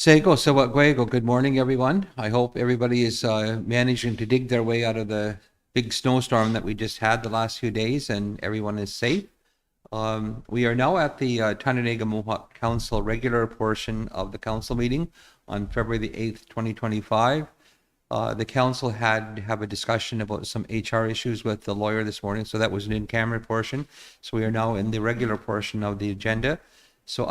Sego, Sawaguego, good morning, everyone. I hope everybody is managing to dig their way out of the big snowstorm that we just had the last few days and everyone is safe. We are now at the Tyendinaga Mohawk Council regular portion of the council meeting on February the 8th, 2025. The council had to have a discussion about some HR issues with the lawyer this morning, so that was an in-camera portion. So we are now in the regular portion of the agenda. So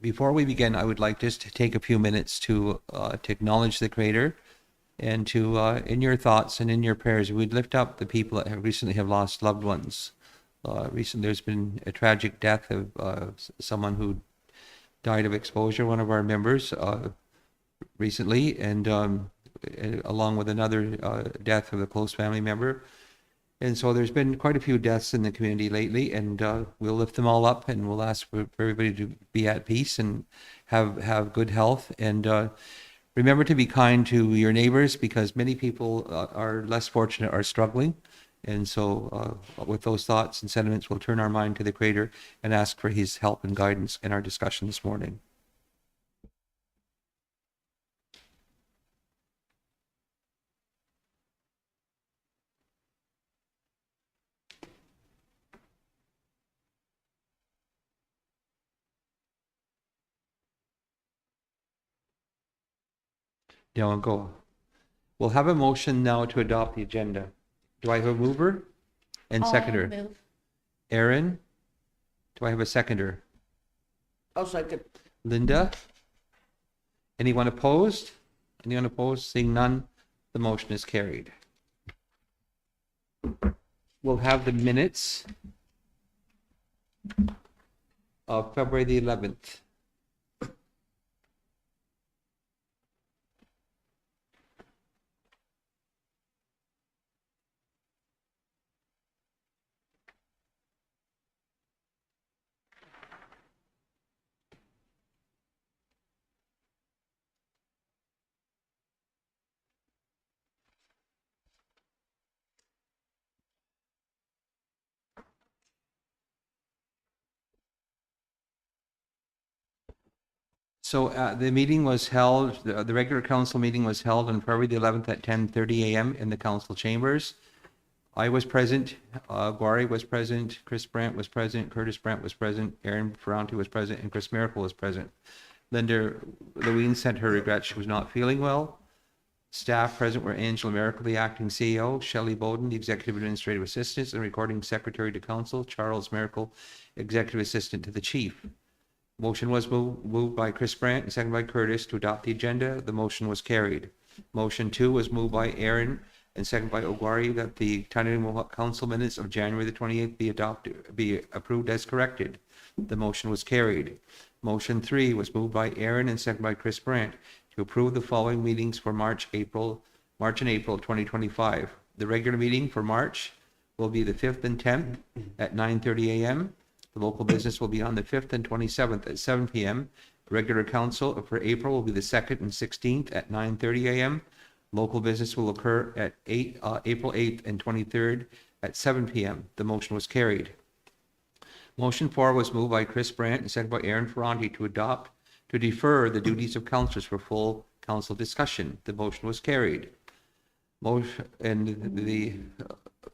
before we begin, I would like just to take a few minutes to acknowledge the Creator and to, in your thoughts and in your prayers, we'd lift up the people that recently have lost loved ones. Recently, there's been a tragic death of someone who died of exposure, one of our members, recently, and along with another death of a close family member. And so there's been quite a few deaths in the community lately, and we'll lift them all up, and we'll ask for everybody to be at peace and have good health. And remember to be kind to your neighbors, because many people are less fortunate, are struggling. And so with those thoughts and sentiments, we'll turn our mind to the Creator and ask for his help and guidance in our discussion this morning. Now I'll go. We'll have a motion now to adopt the agenda. Do I have a mover and seconder? Move. Aaron? Do I have a seconder? I'll second. Linda? Anyone opposed? Anyone opposed? Seeing none, the motion is carried. We'll have the minutes of February the 11th. So the meeting was held, the regular council meeting was held on February the 11th at 10:30 a.m. in the council chambers. I was present, Guari was present, Chris Brandt was present, Curtis Brandt was present, Aaron Ferranti was present, and Chris Miracle was present. Linda Lewin sent her regrets she was not feeling well. Staff present were Angela Miracle, the acting CEO, Shelley Bowden, the executive administrative assistant, and recording secretary to council, Charles Miracle, executive assistant to the chief. Motion was moved by Chris Brandt and seconded by Curtis to adopt the agenda. The motion was carried. Motion 2 was moved by Aaron and seconded by Oguari that the Tyendinaga Mohawk Council minutes of January the 28th be approved as corrected. The motion was carried. Motion 3 was moved by Aaron and seconded by Chris Brandt to approve the following meetings for March and April 2025. The regular meeting for March will be the 5th and 10th at 9:30 a.m. The local business will be on the 5th and 27th at 7 p.m. Regular council for April will be the 2nd and 16th at 9:30 a.m. Local business will occur at April 8th and 23rd at 7 p.m. The motion was carried. Motion 4 was moved by Chris Brandt and seconded by Aaron Ferranti to defer the duties of councillors for full council discussion. The motion was carried. The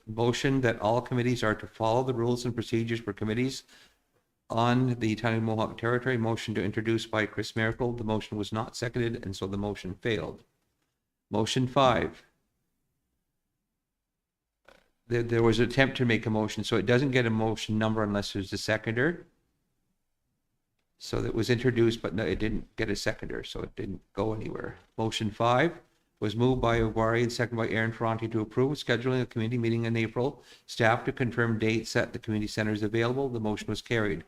motion that all committees are to follow the rules and procedures for committees on the Tyendinaga Mohawk territory. Motion to introduce by Chris Miracle. The motion was not seconded, and so the motion failed. Motion 5. There was an attempt to make a motion, so it doesn't get a motion number unless there's a seconder. So that was introduced, but no, it didn't get a seconder, so it didn't go anywhere. Motion 5 was moved by Oguari and seconded by Aaron Ferranti to approve scheduling a committee meeting in April. Staff to confirm dates at the community centers available. The motion was carried.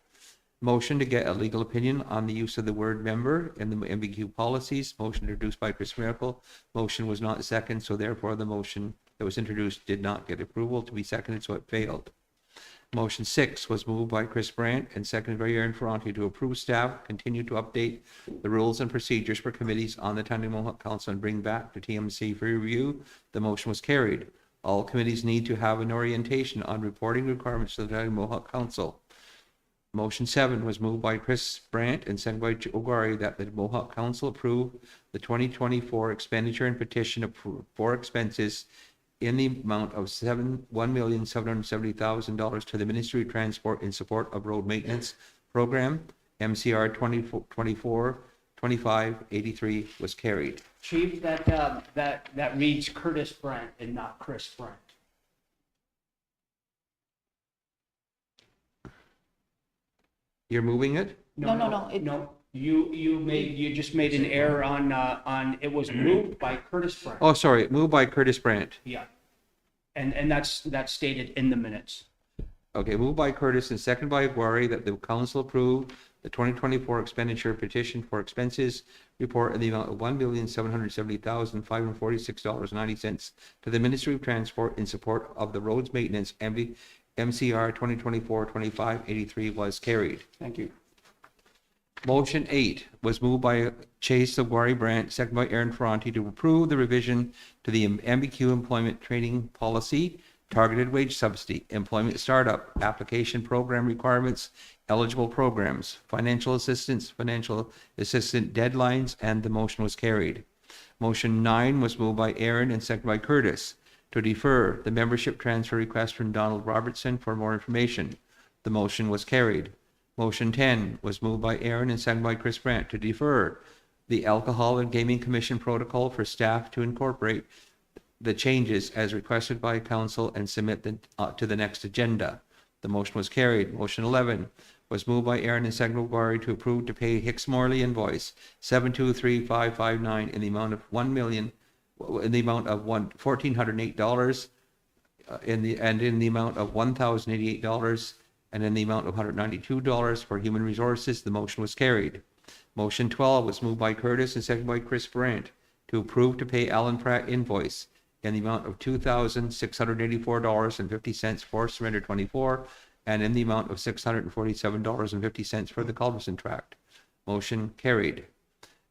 Motion to get a legal opinion on the use of the word member in the MBQ policies. Motion introduced by Chris Miracle. Motion was not second, so therefore the motion that was introduced did not get approval to be seconded, so it failed. Motion 6 was moved by Chris Brandt and seconded by Aaron Ferranti to approve staff continue to update the rules and procedures for committees on the Tyendinaga Mohawk Council and bring back to TMC for review. The motion was carried. All committees need to have an orientation on reporting requirements to the Tyendinaga Mohawk Council. Motion 7 was moved by Chris Brandt and seconded by Ogari that the Mohawk Council approve the 2024 expenditure and petition for expenses in the amount of $1,770,000 to the Ministry of Transport in support of road maintenance program. MCR 2024-25-83 was carried. Chief, that reads Curtis Brent and not Chris Brent. You're moving it? No, it- No, you just made an error on, it was moved by Curtis Brent. Oh, sorry, moved by Curtis Brandt. Yeah. And that's stated in the minutes. Okay, moved by Curtis and seconded by Aguirre that the council approve the 2024 expenditure petition for expenses report in the amount of $1,770,546.90 to the Ministry of Transport in support of the roads maintenance. MCR 2024-25-83 was carried. Thank you. Motion 8 was moved by Chase Aguirre Brandt, seconded by Aaron Ferranti to approve the revision to the MBQ employment training policy, targeted wage subsidy, employment startup, application program requirements, eligible programs, financial assistant deadlines, and the motion was carried. Motion 9 was moved by Aaron and seconded by Curtis to defer the membership transfer request from Donald Robertson for more information. The motion was carried. Motion 10 was moved by Aaron and seconded by Chris Brandt to defer the Alcohol and Gaming Commission protocol for staff to incorporate the changes as requested by council and submit to the next agenda. The motion was carried. Motion 11 was moved by Aaron and seconded by Gary to approve to pay Hicks Morley invoice 723559 in the amount of $1,408 in the amount of $1,088 and in the amount of $192 for human resources. The motion was carried. Motion 12 was moved by Curtis and seconded by Chris Brandt to approve to pay Alan Pratt invoice in the amount of $2,684.50 for Surrender 24 and in the amount of $647.50 for the Culberson tract. Motion carried.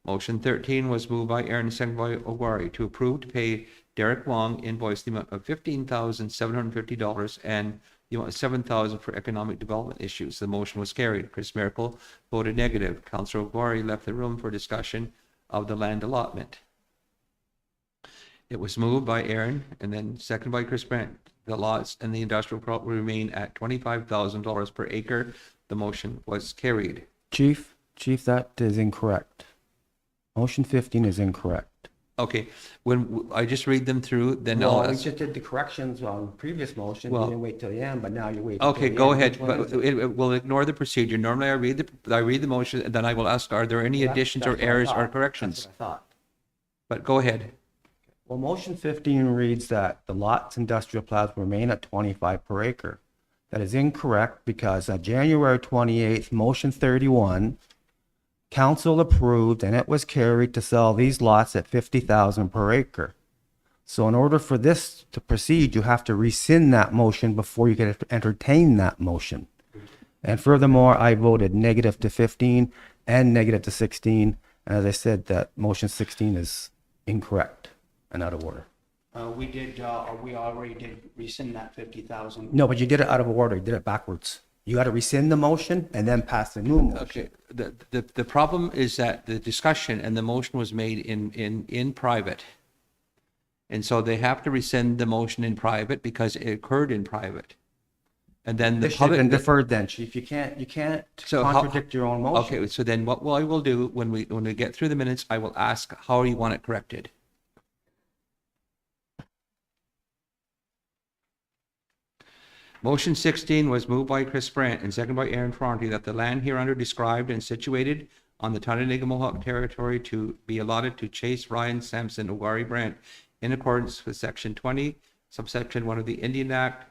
Motion 13 was moved by Aaron and seconded by Ogwari to approve to pay Derek Wong invoice the amount of $15,750 and the amount of $7,000 for economic development issues. The motion was carried. Chris Miracle voted negative. Councillor Ogwari left the room for discussion of the land allotment. It was moved by Aaron and then seconded by Chris Brandt. The lots and the industrial property will remain at $25,000 per acre. The motion was carried. Chief, that is incorrect. Motion 15 is incorrect. Okay, when I just read them through, then I'll Well, we ask. just did the corrections on previous motion. You Well- didn't wait till the end, but now you're waiting. Okay, till the go end. ahead, Which one is but it? we'll ignore the procedure. Normally I read the motion and then I will ask, are there any That's- additions or that's what I errors or thought. corrections? That's what I thought. But go ahead. Well, motion 15 reads that the lots industrial plots remain at 25 per acre. That is incorrect because on January 28th, motion 31, council approved and it was carried to sell these lots at 50,000 per acre. So in order for this to proceed, you have to rescind that motion before you can entertain that motion. And furthermore, I voted negative to 15 and negative to 16. And as I said, that motion 16 is incorrect and out of order. We already did rescind that 50,000. No, but you did it out of order. You did it backwards. You got to rescind the motion and then pass the new motion. Okay, the problem is that the discussion and the motion was made in private. And so they have to rescind the motion in private because it occurred in private. And then the This should have been public. deferred then, chief. You can't So how- contradict your own motion. Okay, so then what I will do when we get through the minutes, I will ask how you want it corrected. Motion 16 was moved by Chris Brandt and seconded by Aaron Ferranti that the land hereunder described and situated on the Tyendinaga Mohawk territory to be allotted to Chase Ryan Sampson Ogwari Brandt in accordance with Section 20, subsection 1 of the Indian Act,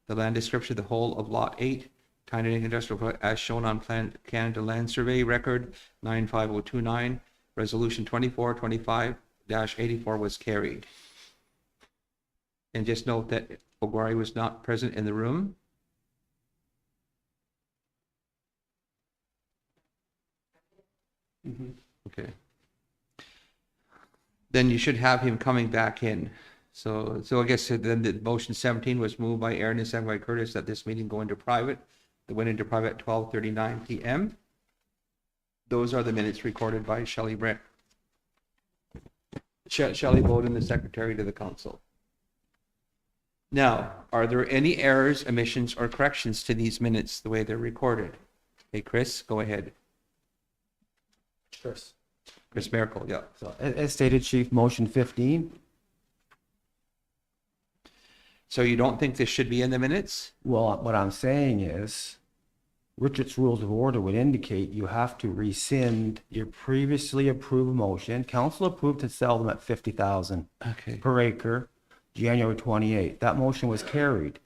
the land description of the whole of Lot 8, Tyendinaga Industrial as shown on Plan Canada Land Survey Record 95029, Resolution 2425-84 was carried. And just note that Ogwari was not present in the room. Okay. Then you should have him coming back in. So I guess then the motion 17 was moved by Aaron and seconded by Curtis that this meeting go into private. that went into private at 12:39 PM. Those are the minutes recorded by Shelley Brent. Shelley Bowden, the secretary to the council. Now, are there any errors, omissions, or corrections to these minutes the way they're recorded? Hey, Chris, go ahead. Chris. Chris Miracle, yeah. So, as stated, Chief, motion 15. So you don't think this should be in the minutes? Well, what I'm saying is, Richard's Rules of Order would indicate you have to rescind your previously approved motion. Council approved to sell them at 50,000 Okay. per acre, January 28th. That motion was carried.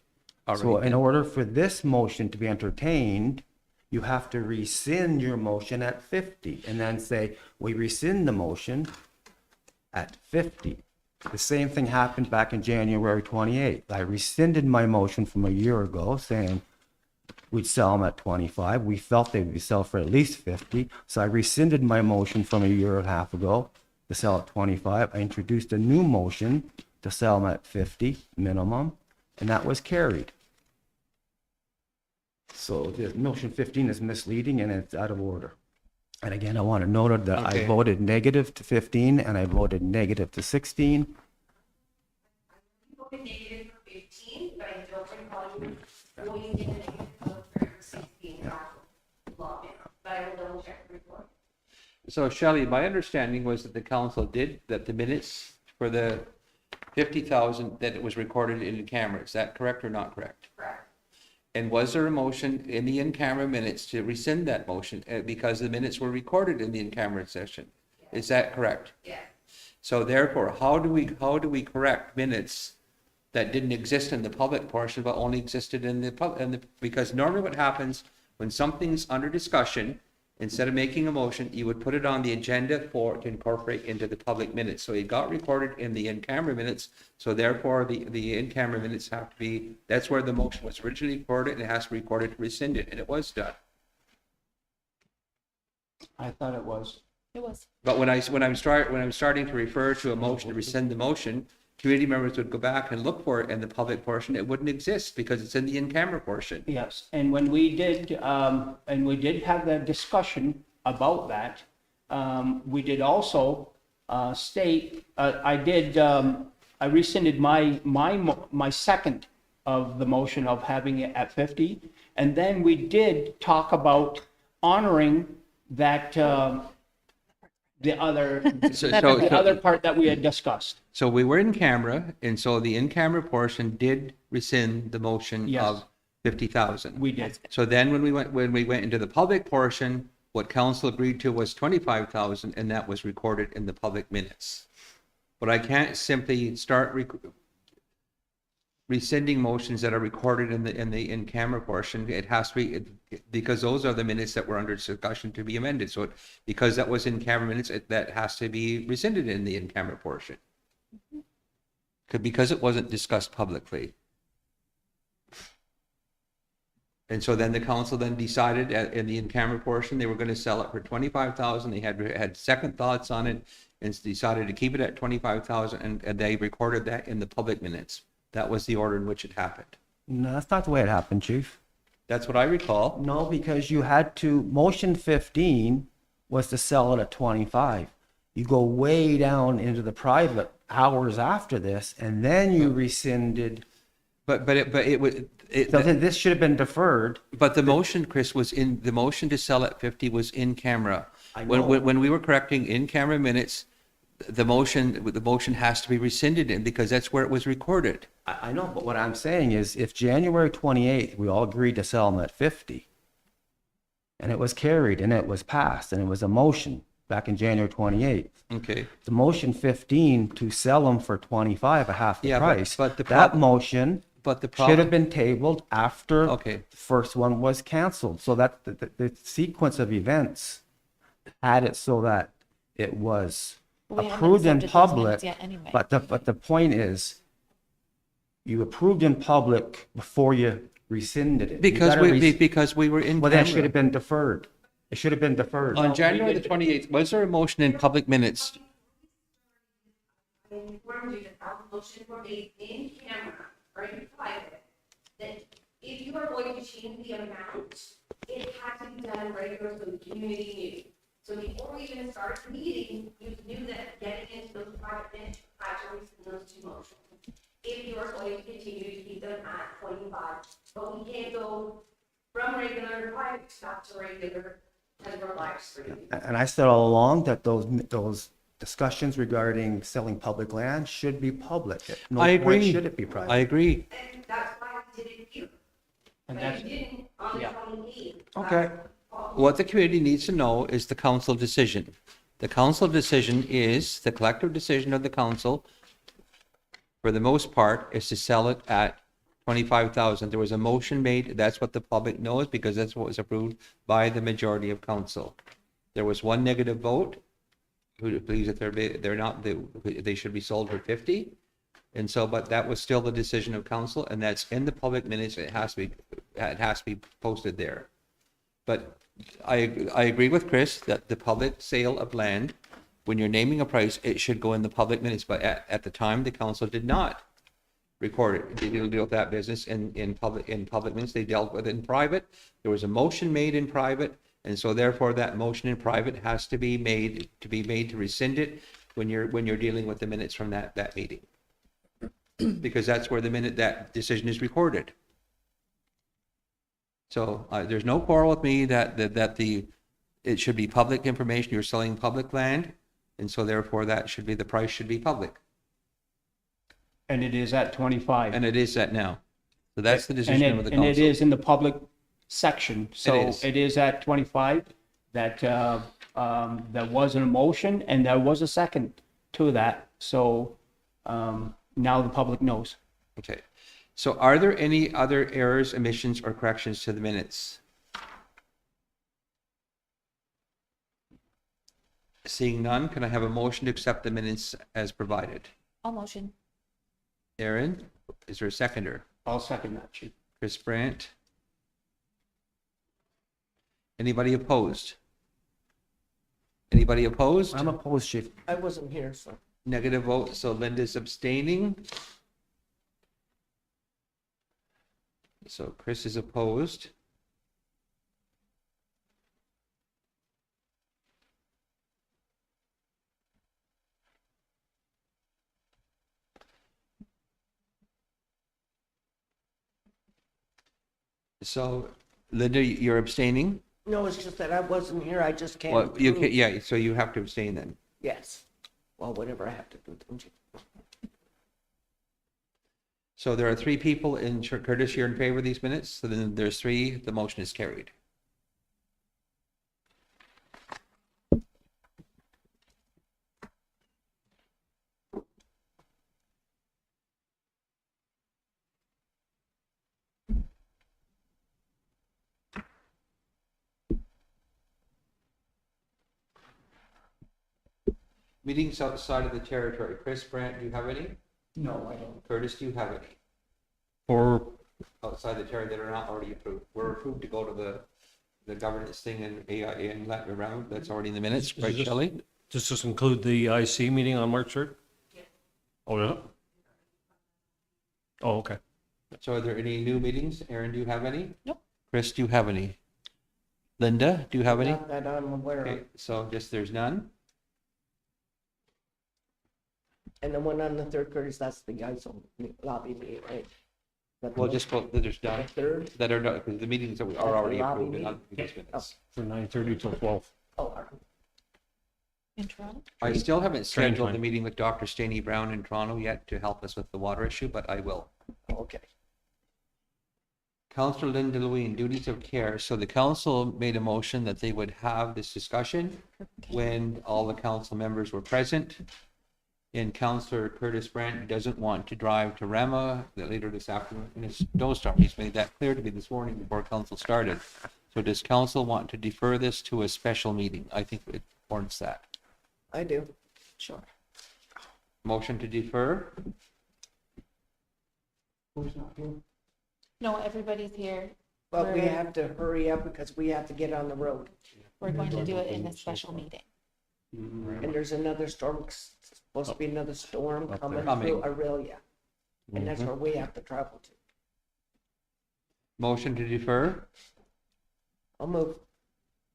All So right. in order for this motion to be entertained, you have to rescind your motion at 50 and then say, we rescind the motion at 50. The same thing happened back in January 28th. I rescinded my motion from a year ago saying we'd sell them at 25. We felt they would be sold for at least 50. So I rescinded my motion from a year and a half ago to sell at 25. I introduced a new motion to sell them at 50 minimum, and that was carried. So the motion 15 is misleading and it's out of order. And again, I want to note that Okay. I voted negative to 15 and I voted negative to 16. voted negative for 15, but I don't recall you voting in the negative for 16 login. But I will double check the report. So Shelley, my understanding was that the council did, that the minutes for the 50,000, that it was recorded in the camera. Is that correct or not correct? Correct. And was there a motion in the in-camera minutes to rescind that motion because the minutes were recorded in the in-camera session? Is that correct? Yeah. So therefore, how do we correct minutes that didn't exist in the public portion but only existed in the because normally what happens when something's under discussion, instead of making a motion, you would put it on the agenda to incorporate into the public minutes. So it got recorded in the in-camera minutes. So therefore, the in-camera minutes have to be, that's where the motion was originally recorded, and it has to be recorded to rescind it, and it was done. I thought it was. It was. But when I'm starting to refer to a motion to rescind the motion, committee members would go back and look for it in the public portion. It wouldn't exist because it's in the in-camera portion. Yes, and when we did have that discussion about that, we did also state, I rescinded my second of the motion of having it at 50, and then we did talk about honoring that, the other part that we had discussed. So we were in camera, and so the in-camera portion did rescind the motion Yes. of 50,000. We did. So then when we went into the public portion, what council agreed to was 25,000, and that was recorded in the public minutes. But I can't simply start rescinding motions that are recorded in the in-camera portion. It has to be, because those are the minutes that were under discussion to be amended. So because that was in-camera minutes, that has to be rescinded in the in-camera portion. Because it wasn't discussed publicly. And so then the council then decided in the in-camera portion, they were going to sell it for 25,000. They had second thoughts on it and decided to keep it at 25,000, and they recorded that in the public minutes. That was the order in which it happened. No, that's not the way it happened, Chief. That's what I recall. No, because you had to, motion 15 was to sell it at 25. You go way down into the private hours after this, and then you rescinded. But So then this should have been deferred. But the motion, Chris, the motion to sell at 50 was in camera. I know. When we were correcting in camera minutes, the motion has to be rescinded because that's where it was recorded. I know, but what I'm saying is if January 28th, we all agreed to sell them at 50, and it was carried and it was passed and it was a motion back in January 28th. Okay. The motion 15 to sell them for 25, a half the Yeah, price. but the that motion But the should have problem, been tabled after Okay. the first one was canceled. So that the sequence of events had it so that it was But we haven't approved in accepted those public. minutes yet anyway. But the point is, you approved in public before you rescinded it. You because gotta because we were in well, that should have camera. been deferred. It should have been deferred. On January the 28th, was there a motion in public minutes? I informed you that our motion were made in camera or in private, that if you are going to change the amount, it has to be done regular so the community knew. So before we even started the meeting, you knew that getting into those private minutes had to rescind those two motions. If you are going to continue to keep them at 25, but we can't go from regular to private back to regular as we're live streaming. And I said all along that those discussions regarding selling public land should be public. At no I point agree. should it be private. I agree. And that's why we did it here. And But that's, you didn't on the yeah. 28th. Okay. What the community needs to know is the council decision. The council decision is, the collective decision of the council, for the most part, is to sell it at 25,000. There was a motion made, that's what the public knows, because that's what was approved by the majority of council. There was one negative vote, who believes that they're not, they should be sold for 50. And so, but that was still the decision of council, and that's in the public minutes, it has to be posted there. But I agree with Chris that the public sale of land, when you're naming a price, it should go in the public minutes, but at the time, the council did not record it. They didn't deal with that business in public minutes, they dealt with it in private. There was a motion made in private, and so therefore that motion in private has to be made to rescind it when you're dealing with the minutes from that meeting. Because that's where that decision is recorded. So there's no quarrel with me that it should be public information. You're selling public land, and so therefore the price should be public, and it is at 25. and it is that now. So that's the And decision of the and it council. is in the public section, so is. it is at 25. That there was an motion and there was a second to that, so now the public knows. Okay. So are there any other errors, omissions, or corrections to the minutes? Seeing none, can I have a motion to accept the minutes as provided? All motion. Aaron, is there a seconder? I'll second that, Chief. Chris Brandt? Anybody opposed? Anybody opposed? I'm opposed, Chief. I wasn't here, so. Negative vote, so Linda's abstaining. So Chris is opposed. So Linda, you're abstaining? No, it's just that I wasn't here, I just can't. Well, you can, approve. yeah, so you have to abstain then. Yes. Well, whatever I have to do, don't you? So there are three people in Curtis, you're in favor of these minutes, so then there's three, the motion is carried. Meetings outside of the territory. Chris Brandt, do you have any? No, I don't. Curtis, do you have any? Or, Outside the territory that are not already approved? We're approved to go to the governance thing in AIA and Latin around, that's already in the minutes, Is right, this- Shelley? does this include the IC meeting on March 3rd? Oh, yeah? Oh, okay. So are there any new meetings? Aaron, do you have any? Nope. Chris, do you have any? Linda, do you have any? Not that I'm aware of. Okay, so just there's none? And the one on the third, Curtis, that's the guys on lobby meeting, right? That the Well, one- just vote that there's The none, third? that are not, because the meetings that we That's are the already lobby approved and on meeting? these minutes. For 9:30 till 12. Oh, all right. In Toronto? I still haven't Train scheduled the time. meeting with Dr. Staney Brown in Toronto yet to help us with the water issue, but I will. Okay. Councillor Linda Lewin, duties of care. So the council made a motion that they would have this discussion when all the council members were present. And Councillor Curtis Brandt doesn't want to drive to Rama later this afternoon in a snowstorm. He's made that clear to me this morning before council started. So does council want to defer this to a special meeting? I think it warrants that. I do. Sure. Motion to defer? Who's not here? No, everybody's here. But we We're- have to hurry up because we have to get on the road. We're going to do it in a special meeting. And there's another storm, supposed to be another storm coming Coming. through Aurelia. And that's where we have to travel to. Motion to defer. I'll move.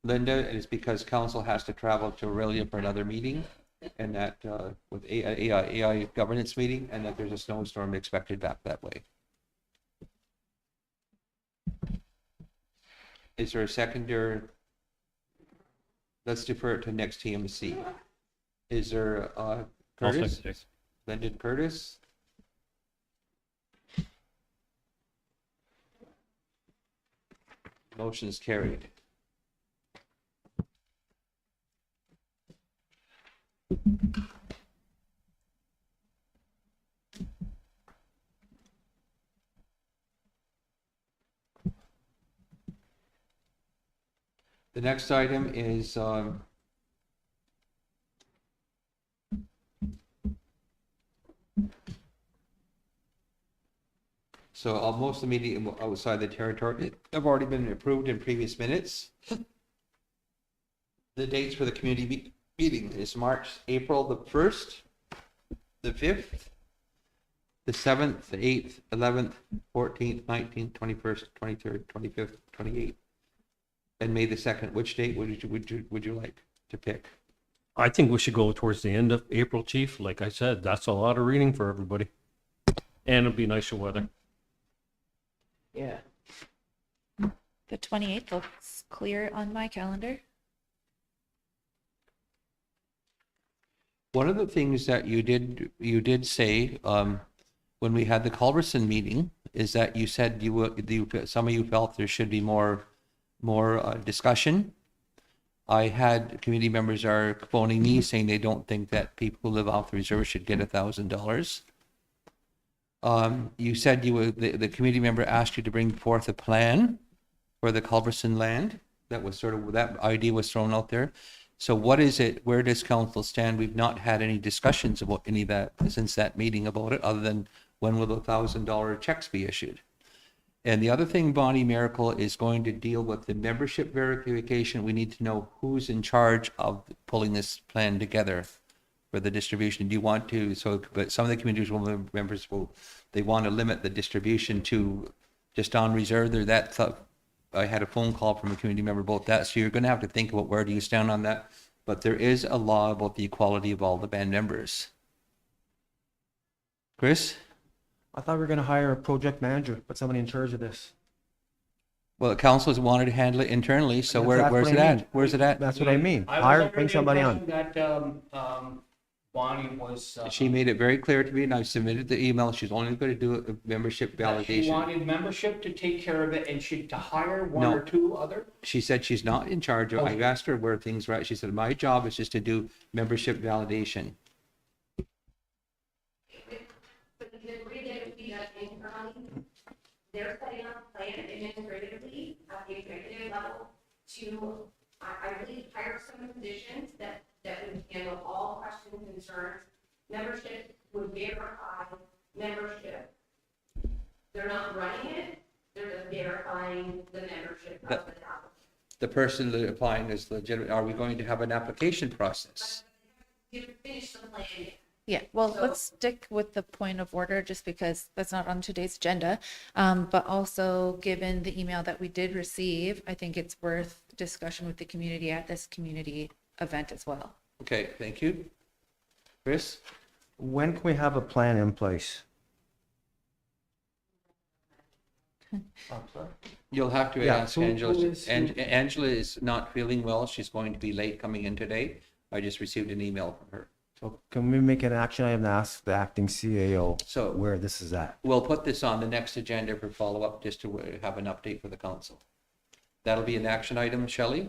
Linda, it is because council has to travel to Aurelia for another meeting, and that, with AI governance meeting, and that there's a snowstorm expected back that way. Is there a seconder? Let's defer it to next TMC. Is there, I'll Curtis? second it. Lyndon Curtis? Motion is carried. The next item is, so most of the meeting outside the territory have already been approved in previous minutes. The dates for the community meeting is April the 1st, the 5th, the 7th, the 8th, 11th, 14th, 19th, 21st, 23rd, 25th, 28th, and May the 2nd. Which date would you like to pick? I think we should go towards the end of April, Chief. Like I said, that's a lot of reading for everybody. And it'll be nicer weather. Yeah. The 28th looks clear on my calendar. One of the things that you did say when we had the Culberson meeting is that you said some of you felt there should be more discussion. I had community members are phoning me saying they don't think that people who live off the reserve should get $1,000. You said the community member asked you to bring forth a plan for the Culberson land. That was that idea was thrown out there. So what is it? Where does council stand? We've not had any discussions about any of that since that meeting about it, other than when will the $1,000 checks be issued? And the other thing, Bonnie Miracle is going to deal with the membership verification. We need to know who's in charge of pulling this plan together for the distribution. Do you want to, but some of the community members they want to limit the distribution to just on reserve. I had a phone call from a community member about that. So you're going to have to think about where do you stand on that. But there is a law about the equality of all the band members. Chris? I thought we were going to hire a project manager, put somebody in charge of this. Well, the council has wanted to handle it internally, so That's where's what it I at? mean. Where's it at? That's what I mean. I was Hire, under bring the somebody on. impression that, Bonnie was. She made it very clear to me, and I've submitted the email. She's only going to do a membership that She validation. wanted membership to take care of it and to hire one No. or two other. She said she's not in charge of, I asked her where things were at. She said, my job is just to do membership validation. But the degree that it would be done internally, they're setting up a plan administratively at the executive level to, I believe, hire some positions that would handle all questions, concerns. Membership would verify membership. They're not running it, they're just verifying the membership of the town. The person that applying is legitimate. Are we going to have an application process? You finish the plan. Yeah, well, let's stick with the point of order just because that's not on today's agenda. But also, given the email that we did receive, I think it's worth discussion with the community at this community event as well. Okay, thank you. Chris? When can we have a plan in place? You'll have to Yeah, ask who Angela. is- And Angela is not feeling well. She's going to be late coming in today. I just received an email from her. So can we make an action item to ask the acting CAO So where this is at? we'll put this on the next agenda for follow-up, just to have an update for the council. That'll be an action item, Shelley?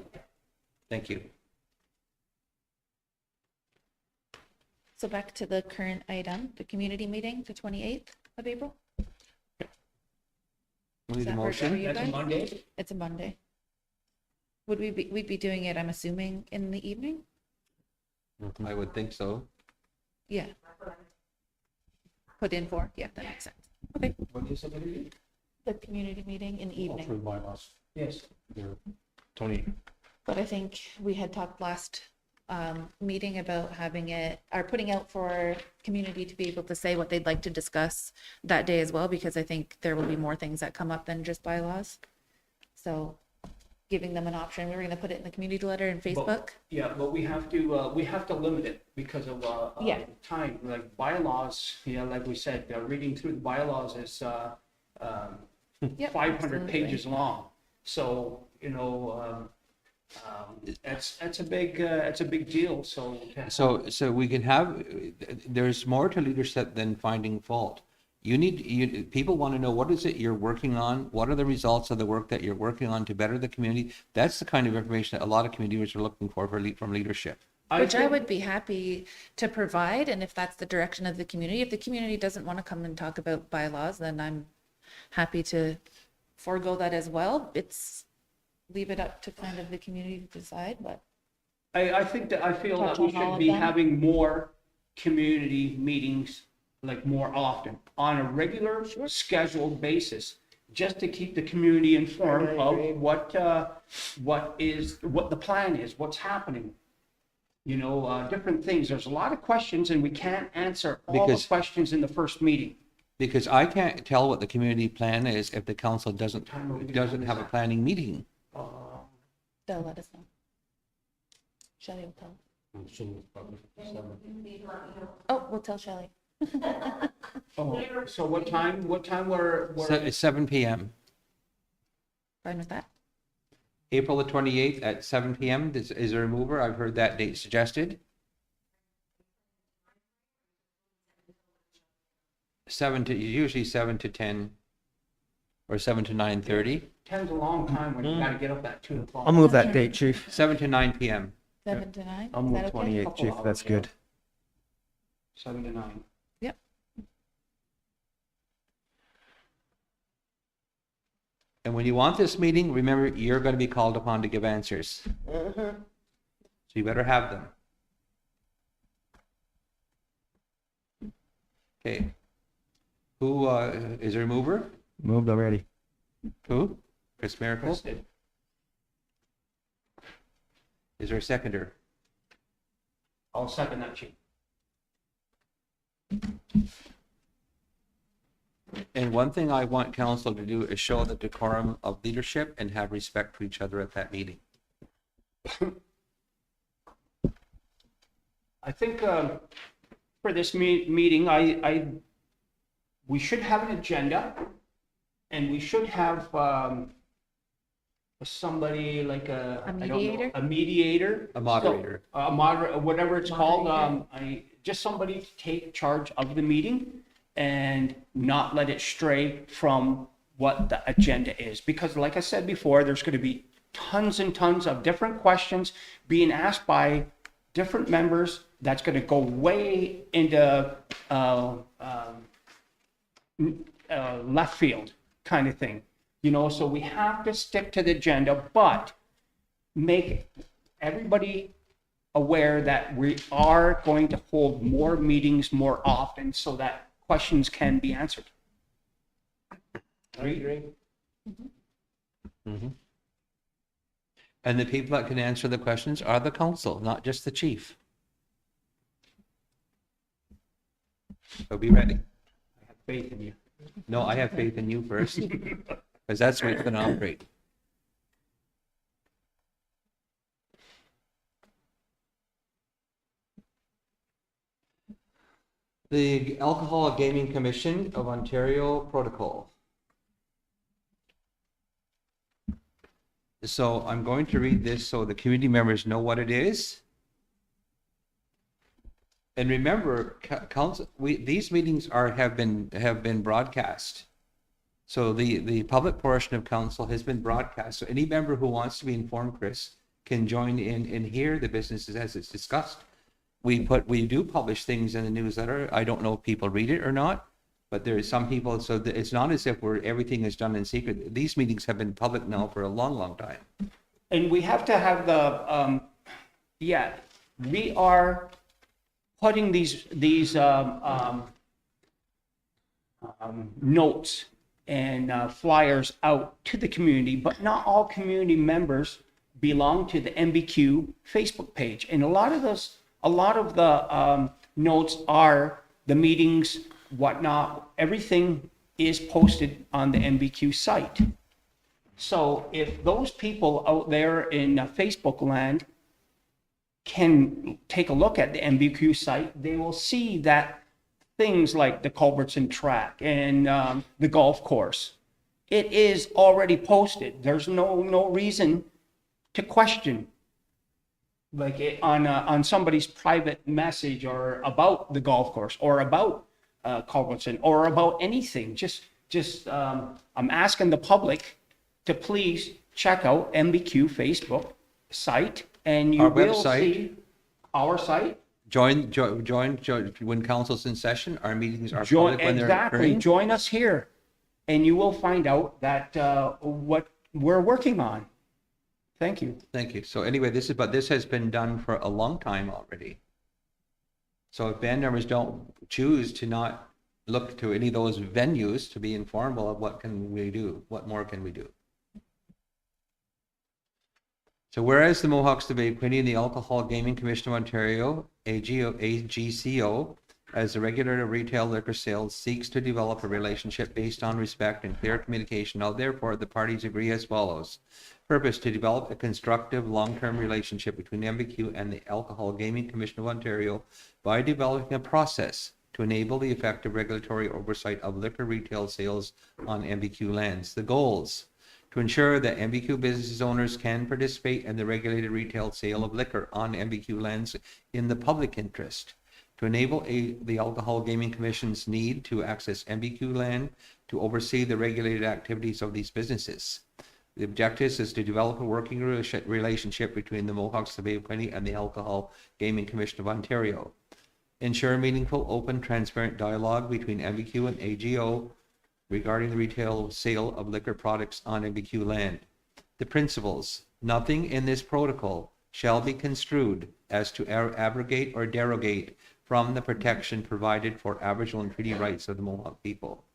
Thank you. So back to the current item, the community meeting, the 28th of April. We need a Does that work for motion. you That's a guys? Monday. It's a Monday. We'd be doing it, I'm assuming, in the evening? I would think so. Yeah. Put in for, yeah, that makes sense. Okay, What is it? Again? the community meeting in the evening. by us. Yes. Tony, But I think we had talked last meeting about having it, or putting out for community to be able to say what they'd like to discuss that day as well, because I think there will be more things that come up than just bylaws. So giving them an option, we were gonna put it in the community letter and Facebook. Yeah, but we have to limit it because of, Yeah. time, like bylaws, like we said, reading through the bylaws is, Yep, 500 absolutely. pages long. So, that's a big deal, so. So we can have, there's more to leadership than finding fault. People want to know, what is it you're working on? What are the results of the work that you're working on to better the community? That's the kind of information that a lot of communities are looking for from leadership. Which I think- would be happy to provide, and if that's the direction of the community, if the community doesn't want to come and talk about bylaws, then I'm happy to forego that as well. Leave it up to kind of the community to decide, but I think that, I feel that Touch we on all should of be them. having more community meetings, like more often, on a regular scheduled basis, just to keep the community informed I of agree. what the plan is, what's happening. Different things. There's a lot of questions and we can't answer all the Because- questions in the first meeting. Because I can't tell what the community plan is if the council doesn't Time are we gonna doesn't have have a this? planning meeting. they'll let us know. Shelley will tell. Oh, we'll tell Shelley. Oh, so what time we're, It's 7 p.m. Fine with that? April the 28th at 7 p.m. Is there a mover? I've heard that date suggested. Usually 7 to 10 or 7 to 9:30. 10's a long time when you gotta get up at 2 o'clock. I'll move that date, chief. 7 to 9 p.m. 7 to 9? I'll Is move that okay? 28th, Couple chief, hours, that's yeah. good. 7 to 9. Yep. And when you want this meeting, remember, you're going to be called upon to give answers. So you better have them. Okay. Who, is there a mover? Moved already. Who? Chris Miracle? Chris did. Is there a seconder? I'll second that, chief. And one thing I want council to do is show the decorum of leadership and have respect for each other at that meeting. I think for this meeting, we should have an agenda, and we should have somebody like A I don't know, mediator? a mediator, A moderator. So, a moderator, whatever it's called. Moderator. Just somebody to take charge of the meeting and not let it stray from what the agenda is. Because like I said before, there's going to be tons and tons of different questions being asked by different members that's going to go way into left field kind of thing. So we have to stick to the agenda, but make everybody aware that we are going to hold more meetings more often so that questions can be answered. I agree. And the people that can answer the questions are the council, not just the chief. So be ready. I have faith in you. No, I have faith in you first, because that's the way it's going to operate. The Alcohol Gaming Commission of Ontario Protocol. So I'm going to read this so the community members know what it is. And remember, council, these meetings have been broadcast. So the public portion of council has been broadcast. So any member who wants to be informed, Chris, can join in and hear the businesses as it's discussed. We do publish things in the newsletter. I don't know if people read it or not, but there is some people, so it's not as if everything is done in secret. These meetings have been public now for a long, long time. And we have to have we are putting these notes and flyers out to the community, but not all community members belong to the MBQ Facebook page. And a lot of the notes are the meetings, whatnot, everything is posted on the MBQ site. So if those people out there in Facebook land can take a look at the MBQ site, they will see that things like the Culbertson track and the golf course, it is already posted. There's no reason to question like on somebody's private message or about the golf course or about Culbertson or about anything. I'm asking the public to please check out MBQ Facebook site, and you Our will website. see our site. Join when council's in session. Our meetings are Join, public when they're exactly. occurring. Join us here, and you will find out that what we're working on. Thank you. Thank you. So anyway, this has been done for a long time already. So if band members don't choose to not look to any of those venues to be informed of what can we do, what more can we do? So whereas the Mohawks Debate Committee and the Alcohol Gaming Commission of Ontario, AGCO, as the regulator of retail liquor sales, seeks to develop a relationship based on respect and clear communication. Now, therefore, the parties agree as follows. Purpose: to develop a constructive long-term relationship between MBQ and the Alcohol Gaming Commission of Ontario by developing a process to enable the effective regulatory oversight of liquor retail sales on MBQ lands. The goals: to ensure that MBQ business owners can participate in the regulated retail sale of liquor on MBQ lands in the public interest. To enable the Alcohol Gaming Commission's need to access MBQ land to oversee the regulated activities of these businesses. The objective is to develop a working relationship between the Mohawks Debate Committee and the Alcohol Gaming Commission of Ontario. Ensure meaningful, open, transparent dialogue between MBQ and AGO regarding the retail sale of liquor products on MBQ land. The principles: nothing in this protocol shall be construed as to abrogate or derogate from the protection provided for Aboriginal and treaty rights of the Mohawk people.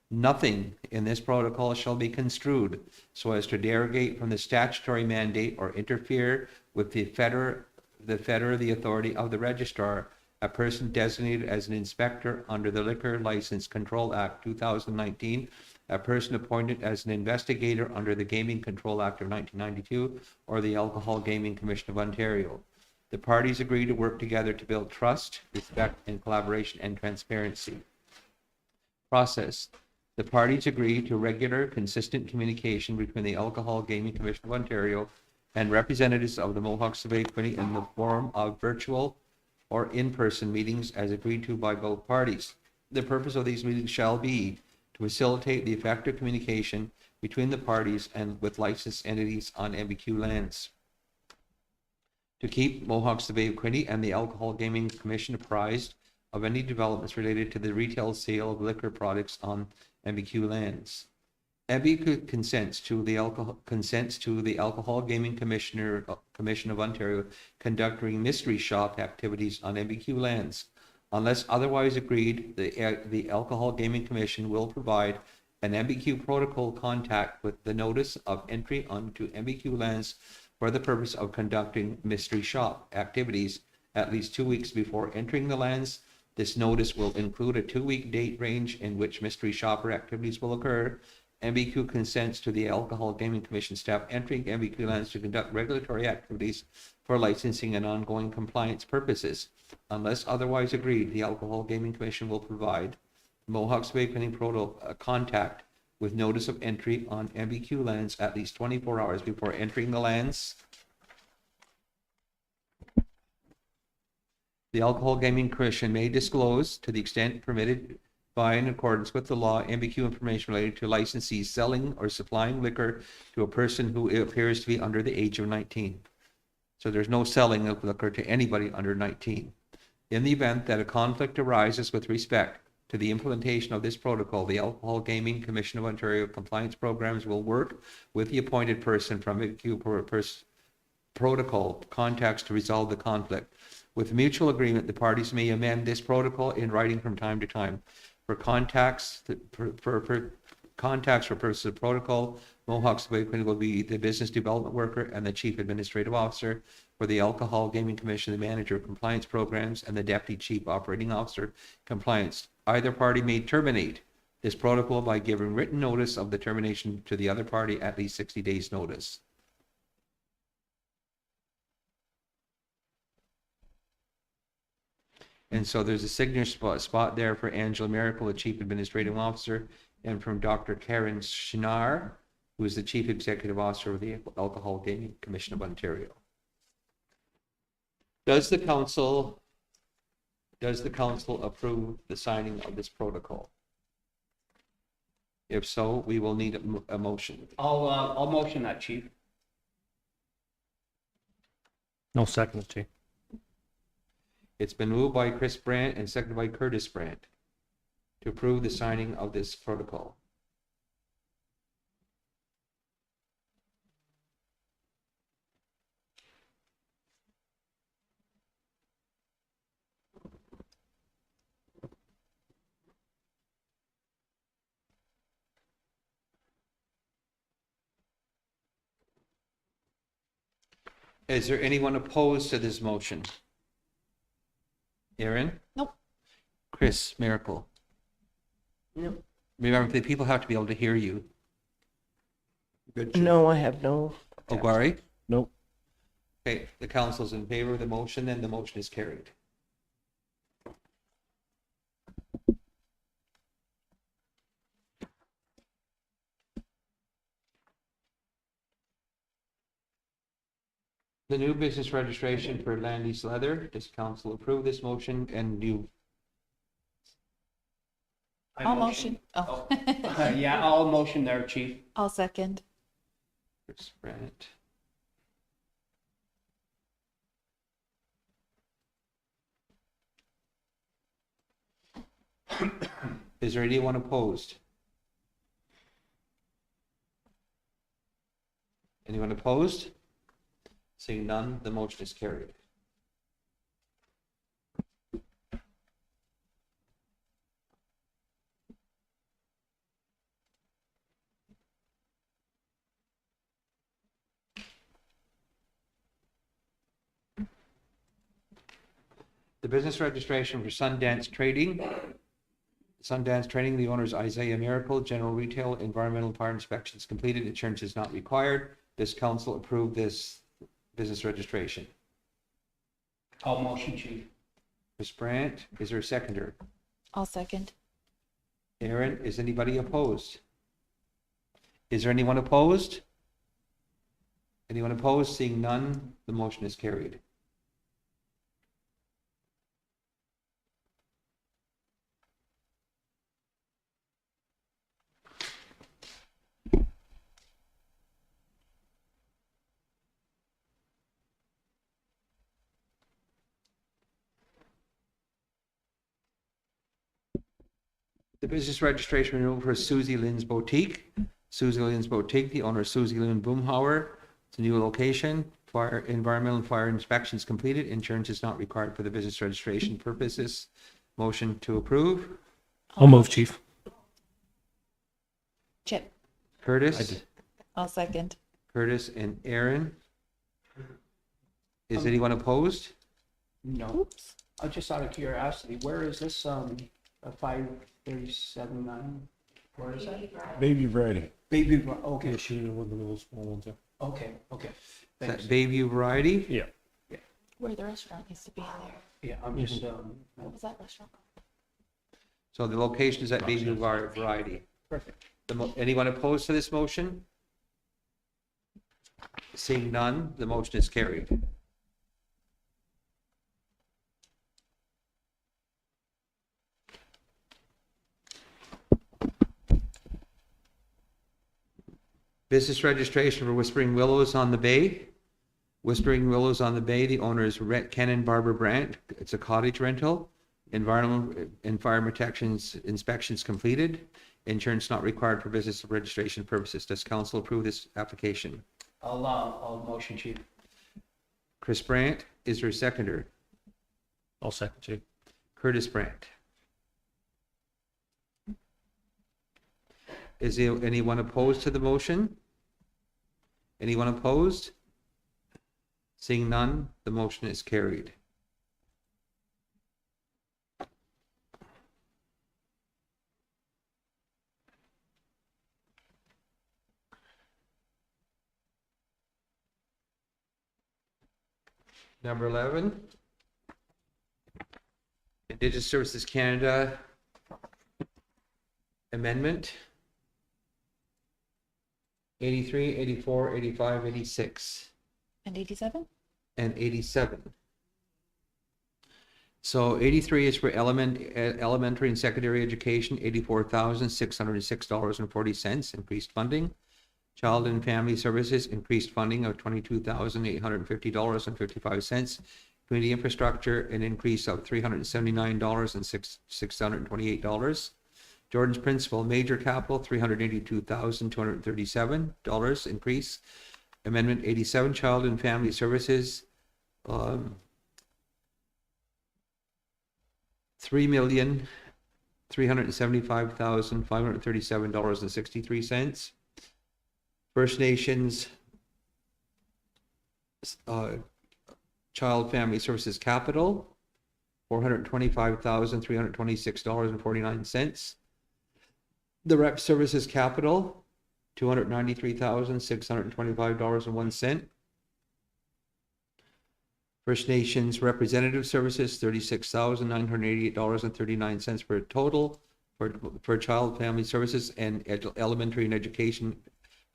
Nothing in this protocol shall be construed so as to derogate from the statutory mandate or interfere with the authority of the registrar, a person designated as an inspector under the Liquor License Control Act 2019, a person appointed as an investigator under the Gaming Control Act of 1992, or the Alcohol Gaming Commission of Ontario. The parties agree to work together to build trust, respect, and collaboration and transparency. Process: the parties agree to regular, consistent communication between the Alcohol Gaming Commission of Ontario and representatives of the Mohawk Debate Committee in the form of virtual or in-person meetings as agreed to by both parties. The purpose of these meetings shall be to facilitate the effective communication between the parties and with licensed entities on MBQ lands. To keep Mohawks Debate Committee and the Alcohol Gaming Commission apprised of any developments related to the retail sale of liquor products on MBQ lands. MBQ consents to the Alcohol Gaming Commission of Ontario conducting mystery shop activities on MBQ lands. Unless otherwise agreed, the Alcohol Gaming Commission will provide an MBQ protocol contact with the notice of entry onto MBQ lands for the purpose of conducting mystery shop activities at least 2 weeks before entering the lands. This notice will include a 2-week date range in which mystery shopper activities will occur. MBQ consents to the Alcohol Gaming Commission staff entering MBQ lands to conduct regulatory activities for licensing and ongoing compliance purposes. Unless otherwise agreed, the Alcohol Gaming Commission will provide Mohawks Bay Pending Protocol contact with notice of entry on MBQ lands at least 24 hours before entering the lands. The Alcohol Gaming Commission may disclose, to the extent permitted by in accordance with the law, MBQ information related to licensees selling or supplying liquor to a person who appears to be under the age of 19. So there's no selling of liquor to anybody under 19. In the event that a conflict arises with respect to the implementation of this protocol, the Alcohol Gaming Commission of Ontario compliance programs will work with the appointed person from MBQ protocol contacts to resolve the conflict. With mutual agreement, the parties may amend this protocol in writing from time to time. For contacts, contacts for purposes of protocol. Mohawk's equipment will be the business development worker and the chief administrative officer for the Alcohol Gaming Commission, the manager of compliance programs, and the deputy chief operating officer compliance. Either party may terminate this protocol by giving written notice of the termination to the other party at least 60 days notice. And so there's a signature spot there for Angela Miracle, the Chief Administrative Officer, and from Dr. Karen Schnar, who is the Chief Executive Officer of the Alcohol Gaming Commission of Ontario. Does the council approve the signing of this protocol? If so, we will need a motion. I'll motion that, Chief. No second, Chief. It's been moved by Chris Brandt and seconded by Curtis Brandt to approve the signing of this protocol. Is there anyone opposed to this motion? Aaron? Nope. Chris, Miracle? No. Remember, the people have to be able to hear you. No, I have no. Ogwari? Nope. Okay, the council's in favor of the motion, then the motion is carried. The new business registration for Landy's Leather, does council approve this motion and you? I'll motion. Oh, Yeah, I'll motion there, Chief. I'll second. Chris Brandt. Is there anyone opposed? Anyone opposed? Seeing none, the motion is carried. The business registration for Sundance Trading. Sundance Trading, the owner is Isaiah Miracle, general retail, environmental fire inspections completed, insurance is not required. Does council approve this business registration? I'll motion, Chief. Ms. Brandt, is there a seconder? I'll second. Aaron, is anybody opposed? Is there anyone opposed? Anyone opposed? Seeing none, the motion is carried. The business registration renewal for Susie Lynn's Boutique. Susie Lynn's Boutique, the owner is Susie Lynn Boomhauer. It's a new location. Fire, environmental and fire inspections completed. Insurance is not required for the business registration purposes. Motion to approve. I'll move, Chief. Chip. Curtis. I'll second. Curtis and Aaron. Is anyone opposed? No. Oops. Just out of curiosity, where is this, 537.9? Where is that? Baby Friday. Baby, okay, Yeah, she one of the little small ones there. okay. Is Thanks. that Bayview Variety? Yeah. Where the restaurant used to be in there. Yeah, I'm just, What was that restaurant called? So the location is at Bayview Variety. perfect. Anyone opposed to this motion? Seeing none, the motion is carried. Business registration for Whispering Willows on the Bay. Whispering Willows on the Bay, the owner is Ken and Barbara Brandt. It's a cottage rental. Environmental and fire protections inspections completed. Insurance not required for business registration purposes. Does council approve this application? I'll motion, Chief. Chris Brandt, is there a seconder? I'll second, Chief. Curtis Brandt. Is there anyone opposed to the motion? Anyone opposed? Seeing none, the motion is carried. Number 11, Indigenous Services Canada Amendment 83, 84, 85, 86, And 87? and 87. So 83 is for elementary and secondary education, $84,606.40, increased funding. Child and Family Services, increased funding of $22,850.55. Community infrastructure, an increase of $379 and $628. Jordan's Principal, major capital, $382,237 increase. Amendment 87, Child and Family Services, $3,375,537.63. First Nations Child Family Services Capital, $425,326.49. The Rep Services Capital, $293,625.01. First Nations Representative Services, $36,988.39 for a total for Child Family Services and Elementary and Education,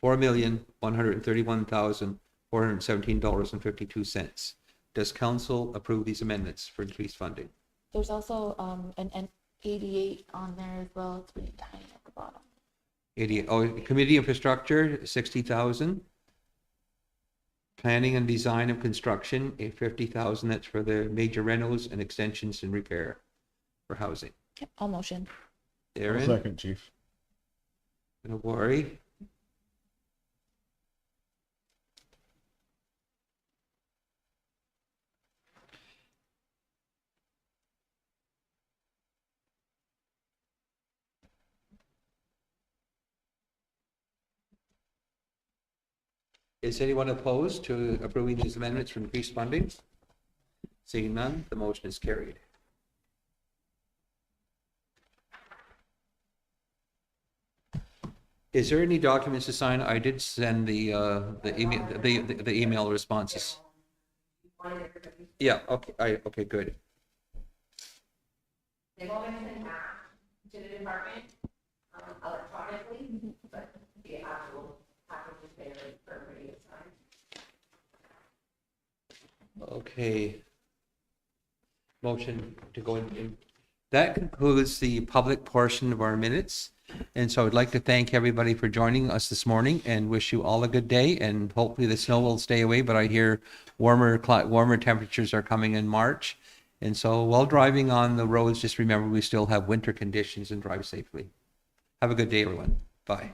$4,131,417.52. Does council approve these amendments for increased funding? There's also an 88 on there as well. It's really tiny at the bottom. 88, community infrastructure, 60,000. Planning and design of construction, a 50,000. That's for the major renos and extensions and repair for housing. Okay, I'll motion. Darren? Second, Chief. No worry. Is anyone opposed to approving these amendments for increased funding? Seeing none, the motion is carried. Is there any documents to sign? I did send the email responses. Yeah, okay, good. They've all been sent back to the department electronically, but the actual package is there for everybody to sign. Okay. Motion to go in. That concludes the public portion of our minutes. And so I'd like to thank everybody for joining us this morning and wish you all a good day. And hopefully the snow will stay away, but I hear warmer temperatures are coming in March. And so while driving on the roads, just remember we still have winter conditions and drive safely. Have a good day, everyone. Bye.